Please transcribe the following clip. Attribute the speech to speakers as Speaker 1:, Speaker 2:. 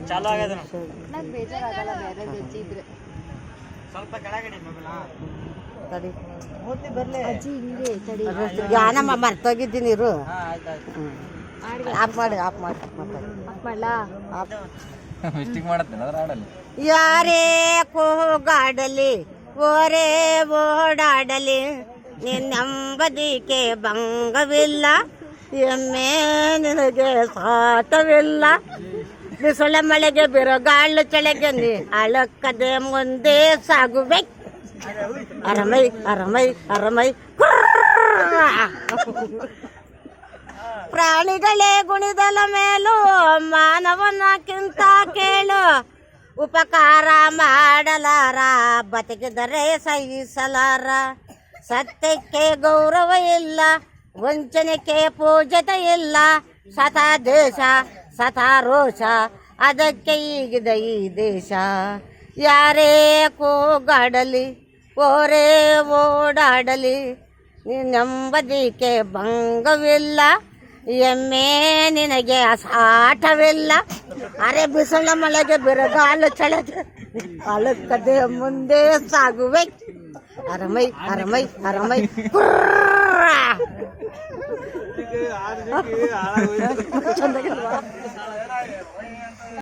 Speaker 1: ಚಾಲು ಆಗ್ಯದ
Speaker 2: ನಂಗೆ ಬೇಜಾರಾಗಲ್ಲ ಬೇರೆ ಅಜ್ಜಿ ಇದ್ರೆ.
Speaker 1: ಸ್ವಲ್ಪ ಕೆಳಗಡೆ
Speaker 3: ತಡಿ
Speaker 2: ಅಜ್ಜಿ ಹಿಂಗೆ ತಡಿ.
Speaker 3: ಜ್ಞಾನ ಮರ್ತೋಗಿದ್ದೀನಿ ಇರು. ಆಫ್ ಮಾಡಿ
Speaker 2: ಮಾಡ್ಲಾ?
Speaker 1: ಮಿಸ್ಟೇಕ್ ಮಾಡತ್ತೆ ಅದ್ರ ಆಡಲ್ಲ.
Speaker 3: ಯಾರೇ ಕೂಗಾಡಲಿ ಓರೇ ಓಡಾಡಲಿ ನಿನ್ನಂಬದಿಕೆ ಭಂಗವಿಲ್ಲ, ಎಮ್ಮೆ ನಿನಗೆ ಸಾಟವಿಲ್ಲ. ಬಿಸಿಲ ಮಳೆಗೆ ಬಿರುಗಾಳು ಚಳಿಗೆ ನೀ ಅಳಕ್ಕದೆ ಮುಂದೆ ಸಾಗುಬೇಕು. ಅರಮೈ ಅರಮೈ ಅರಮೈ ಪ್ರಾಣಿಗಳೇ ಗುಣಿದಲ ಮೇಲೂ ಮಾನವನಕ್ಕಿಂತ ಕೇಳು. ಉಪಕಾರ ಮಾಡಲಾರ ಬದುಕಿದರೆ ಸಹಿಸಲಾರ. ಸತ್ಯಕ್ಕೆ ಗೌರವ ಇಲ್ಲ, ವಂಚನೆಗೆ ಪೂಜತೆ ಇಲ್ಲ. ಸತಾ ದೇಶ ಸತಾ ರೋಷ, ಅದಕ್ಕೆ ಈಗಿದೆ ಈ ದೇಶ. ಯಾರೇ ಕೂಗಾಡಲಿ ಓರೇ ಓಡಾಡಲಿ ನಿನ್ನಂಬದಿಕೆ ಭಂಗವಿಲ್ಲ, ಎಮ್ಮೆ ನಿನಗೆ ಅಸಾಟವಿಲ್ಲ. ಅರೆ ಬಿಸಿಲ ಮಳೆಗೆ ಬಿರುಗಾಲು ಚಳಿಗೆ ಅಳಕ್ಕದೆ ಮುಂದೆ ಸಾಗುವೆ. ಅರಮೈ ಅರಮೈ ಅರಮೈ ಚಂದ